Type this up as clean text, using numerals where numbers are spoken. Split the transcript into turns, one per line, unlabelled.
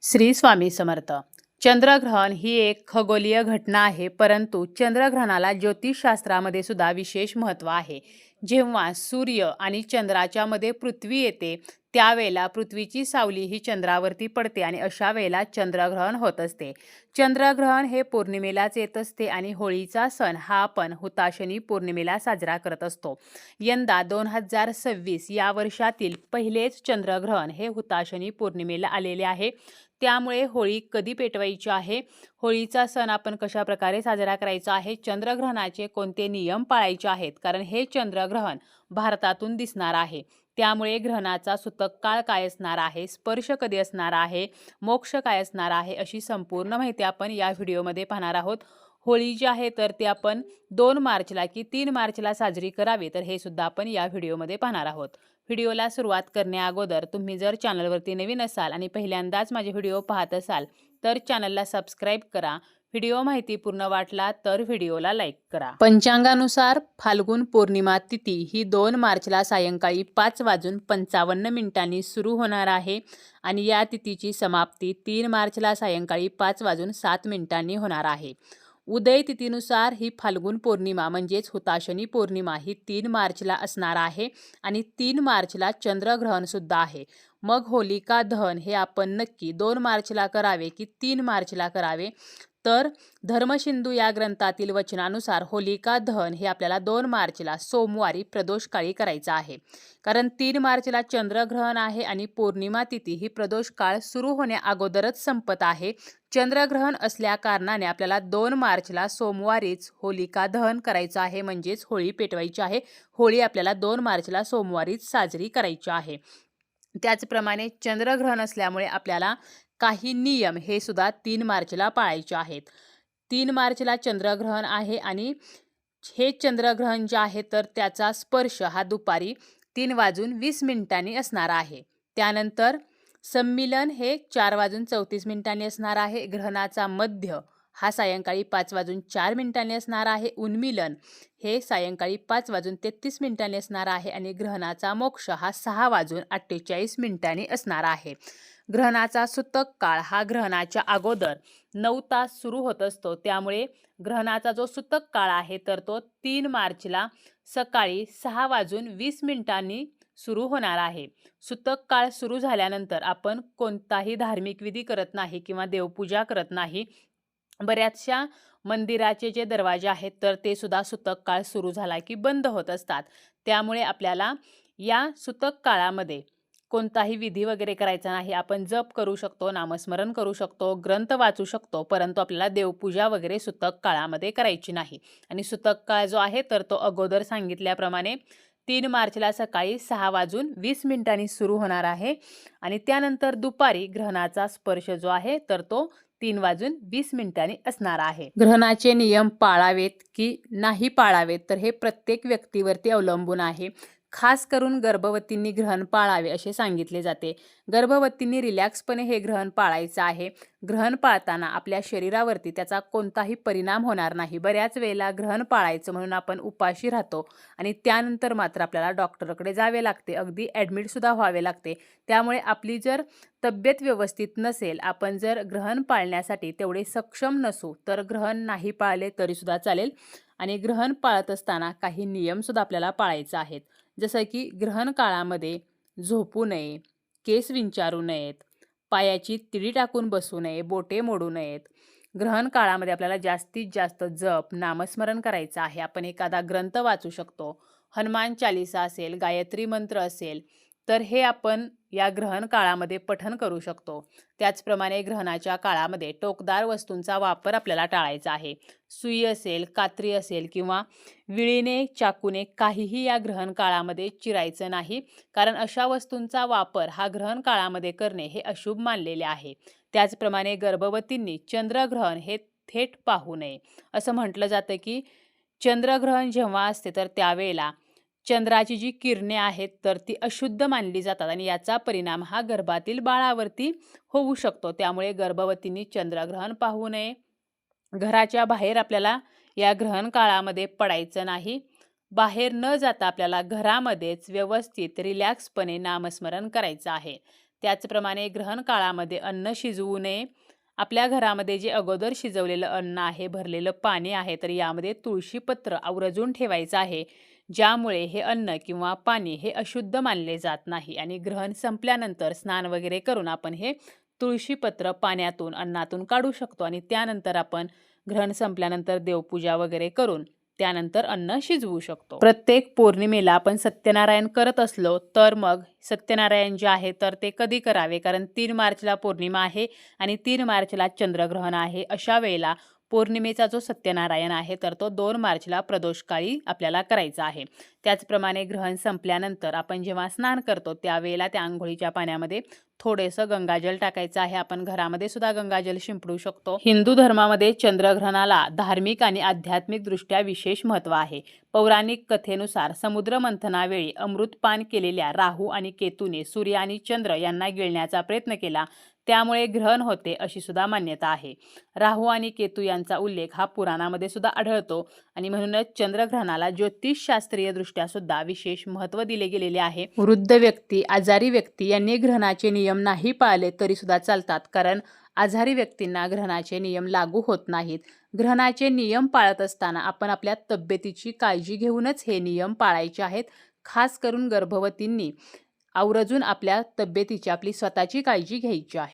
श्री स्वामी समर्थ. चंद्रग्रहण ही एक खगोलीय घटना आहे, परंतु चंद्रग्रहणाला ज्योतिषशास्त्रामध्ये सुद्धा विशेष महत्त्व आहे. जेव्हा सूर्य आणि चंद्राच्या मध्ये पृथ्वी येते, त्यावेळेला पृथ्वीची सावली ही चंद्रावरती पडते आणि अशा वेळेला चंद्रग्रहण होत असते. चंद्रग्रहण हे पौर्णिमेलाच येत असते आणि होळीचा सण हा आपण हुताशनी पौर्णिमेला साजरा करत असतो. यंदा 2026 या वर्षातील पहिलेच चंद्रग्रहण हे हुताशनी पौर्णिमेला आलेले आहे. त्यामुळे होळी कधी पेटवायची आहे, होळीचा सण आपण कशा प्रकारे साजरा करायचा आहे, चंद्रग्रहणाचे कोणते नियम पाळायचे आहेत, कारण हे चंद्रग्रहण भारतातून दिसणार आहे. त्यामुळे ग्रहणाचा सूतक काळ काय असणार आहे, स्पर्श कधी असणार आहे, मोक्ष काय असणार आहे, अशी संपूर्ण माहिती आपण या व्हिडिओमध्ये पाहणार आहोत. होळी जी आहे तर ती आपण 2 मार्चला की 3 मार्चला साजरी करावी, तर हे सुद्धा आपण या व्हिडिओमध्ये पाहणार आहोत. व्हिडिओला सुरुवात करण्या अगोदर तुम्ही जर चॅनलवरती नवीन असाल आणि पहिल्यांदाच माझे व्हिडिओ पाहत असाल तर चॅनलला सबस्क्राईब करा. व्हिडिओ माहितीपूर्ण वाटला तर व्हिडिओला लाईक करा. पंचांगानुसार फाल्गुन पौर्णिमा तिथी ही 2 मार्चला सायंकाळी 5:55 सुरू होणार आहे आणि या तिथीची समाप्ती 3 मार्चला सायंकाळी 5:07 होणार आहे. उदय तिथीनुसार ही फाल्गुन पौर्णिमा म्हणजेच हुताशनी पौर्णिमा ही 3 मार्चला असणार आहे आणि 3 मार्चला चंद्रग्रहण सुद्धा आहे. मग होलिका दहन हे आपण नक्की 2 मार्चला करावे की 3 मार्चला करावे, तर धर्मसिंधू या ग्रंथातील वचनानुसार होलिका दहन हे आपल्याला 2 मार्चला सोमवारी प्रदोषकाळी करायचं आहे. कारण 3 मार्चला चंद्रग्रहण आहे आणि पौर्णिमा तिथी ही प्रदोष काळ सुरू होण्या अगोदरच संपत आहे. चंद्रग्रहण असल्या कारणाने आपल्याला 2 मार्चला सोमवारीच होलिका दहन करायचं आहे, म्हणजेच होळी पेटवायची आहे. होळी आपल्याला 2 मार्चला सोमवारीच साजरी करायची आहे. त्याचप्रमाणे चंद्रग्रहण असल्यामुळे आपल्याला काही नियम हे सुद्धा 3 मार्चला पाळायचे आहेत. 3 मार्चला चंद्रग्रहण आहे आणि हे चंद्रग्रहण जे आहे तर त्याचा स्पर्श हा दुपारी 3:20 असणार आहे. त्यानंतर सम्मिलन हे 4:34 असणार आहे. ग्रहणाचा मध्य हा सायंकाळी 5:04 असणार आहे. उन्मिलन हे सायंकाळी 5:33 असणार आहे आणि ग्रहणाचा मोक्ष हा 6:48 असणार आहे. ग्रहणाचा सूतक काळ हा ग्रहणाच्या अगोदर 9 तास सुरू होत असतो. त्यामुळे ग्रहणाचा जो सूतक काळ आहे तर तो 3 मार्चला सकाळी 6:20 सुरू होणार आहे. सूतक काळ सुरू झाल्यानंतर आपण कोणताही धार्मिक विधी करत नाही किंवा देवपूजा करत नाही. बऱ्याचशा मंदिराचे जे दरवाजे आहेत तर ते सुद्धा सूतक काळ सुरू झाला की बंद होत असतात. त्यामुळे आपल्याला या सूतक काळामध्ये कोणताही विधी वगैरे करायचा नाही. आपण जप करू शकतो, नामस्मरण करू शकतो, ग्रंथ वाचू शकतो, परंतु आपल्याला देवपूजा वगैरे सूतक काळामध्ये करायची नाही. आणि सूतक काळ जो आहे तर तो अगोदर सांगितल्याप्रमाणे 3 मार्चला सकाळी 6:20 सुरू होणार आहे आणि त्यानंतर दुपारी ग्रहणाचा स्पर्श जो आहे तर तो 3:20 असणार आहे. ग्रहणाचे नियम पाळावेत की नाही पाळावेत तर हे प्रत्येक व्यक्तीवरती अवलंबून आहे. खास करून गर्भवतींनी ग्रहण पाळावे असे सांगितले जाते. गर्भवतींनी रिलॅक्सपणे हे ग्रहण पाळायचं आहे. ग्रहण पाळताना आपल्या शरीरावरती त्याचा कोणताही परिणाम होणार नाही. बऱ्याच वेळेला ग्रहण पाळायचं म्हणून आपण उपाशी राहतो आणि त्यानंतर मात्र आपल्याला डॉक्टरकडे जावे लागते, अगदी ॲडमिटसुद्धा व्हावे लागते. त्यामुळे आपली जर तब्येत व्यवस्थित नसेल, आपण जर ग्रहण पाळण्यासाठी तेवढे सक्षम नसू तर ग्रहण नाही पाळले तरीसुद्धा चालेल. आणि ग्रहण पाळत असताना काही नियमसुद्धा आपल्याला पाळायचे आहेत. जसं की ग्रहण काळामध्ये झोपू नये, केस विंचारू नयेत, पायाची तिडी टाकून बसू नये, बोटे मोडू नयेत. ग्रहण काळामध्ये आपल्याला जास्तीत जास्त जप, नामस्मरण करायचं आहे. आपण एखादा ग्रंथ वाचू शकतो. हनुमान चालीसा असेल, गायत्री मंत्र असेल तर हे आपण या ग्रहण काळामध्ये पठण करू शकतो. त्याचप्रमाणे ग्रहणाच्या काळामध्ये टोकदार वस्तूंचा वापर आपल्याला टाळायचा आहे. सुई असेल, कात्री असेल किंवा विळीने, चाकूने काहीही या ग्रहण काळामध्ये चिरायचं नाही, कारण अशा वस्तूंचा वापर हा ग्रहण काळामध्ये करणे हे अशुभ मानलेले आहे. त्याचप्रमाणे गर्भवतींनी चंद्रग्रहण हे थेट पाहू नये. असं म्हटलं जातं की चंद्रग्रहण जेव्हा असते तर त्यावेळेला चंद्राची जी किरणे आहेत तर ती अशुद्ध मानली जातात आणि याचा परिणाम हा गर्भातील बाळावरती होऊ शकतो. त्यामुळे गर्भवतींनी चंद्रग्रहण पाहू नये. घराच्या बाहेर आपल्याला या ग्रहण काळामध्ये पडायचं नाही. बाहेर न जाता आपल्याला घरामध्येच व्यवस्थित रिलॅक्सपणे नामस्मरण करायचं आहे. त्याचप्रमाणे ग्रहण काळामध्ये अन्न शिजवू नये. आपल्या घरामध्ये जे अगोदर शिजवलेलं अन्न आहे, भरलेलं पाणी आहे, तर यामध्ये तुळशीपत्र आवर्जून ठेवायचं आहे, ज्यामुळे हे अन्न किंवा पाणी हे अशुद्ध मानले जात नाही. आणि ग्रहण संपल्यानंतर स्नान वगैरे करून आपण हे तुळशीपत्र पाण्यातून अन्नातून काढू शकतो आणि त्यानंतर आपण ग्रहण संपल्यानंतर देवपूजा वगैरे करून त्यानंतर अन्न शिजवू शकतो. प्रत्येक पौर्णिमेला आपण सत्यनारायण करत असलो तर मग सत्यनारायण जे आहे तर ते कधी करावे, कारण 3 मार्चला पौर्णिमा आहे आणि 3 मार्चला चंद्रग्रहण आहे. अशा वेळेला पौर्णिमेचा जो सत्यनारायण आहे तर तो 2 मार्चला प्रदोषकाळी आपल्याला करायचा आहे. त्याचप्रमाणे ग्रहण संपल्यानंतर आपण जेव्हा स्नान करतो त्यावेळेला त्या आंघोळीच्या पाण्यामध्ये थोडेसं गंगाजल टाकायचं आहे. आपण घरामध्ये सुद्धा गंगाजल शिंपडू शकतो. हिंदू धर्मामध्ये चंद्रग्रहणाला धार्मिक आणि आध्यात्मिक दृष्ट्या विशेष महत्त्व आहे. पौराणिक कथेनुसार समुद्र मंथनावेळी अमृतपान केलेल्या राहू आणि केतूने सूर्य आणि चंद्र यांना गिळण्याचा प्रयत्न केला, त्यामुळे ग्रहण होते अशी सुद्धा मान्यता आहे. राहू आणि केतू यांचा उल्लेख हा पुराणामध्ये सुद्धा आढळतो आणि म्हणूनच चंद्रग्रहणाला ज्योतिषशास्त्रीय दृष्ट्या सुद्धा विशेष महत्त्व दिले गेलेले आहे. वृद्ध व्यक्ती, आजारी व्यक्ती यांनी ग्रहणाचे नियम नाही पाळले तरी सुद्धा चालतात, कारण आजारी व्यक्तींना ग्रहणाचे नियम लागू होत नाहीत. ग्रहणाचे नियम पाळत असताना आपण आपल्या तब्येतीची काळजी घेऊनच हे नियम पाळायचे आहेत. खास करून गर्भवतींनी आवर्जून आपल्या तब्येतीची, आपली स्वतःची काळजी घ्यायची आहे.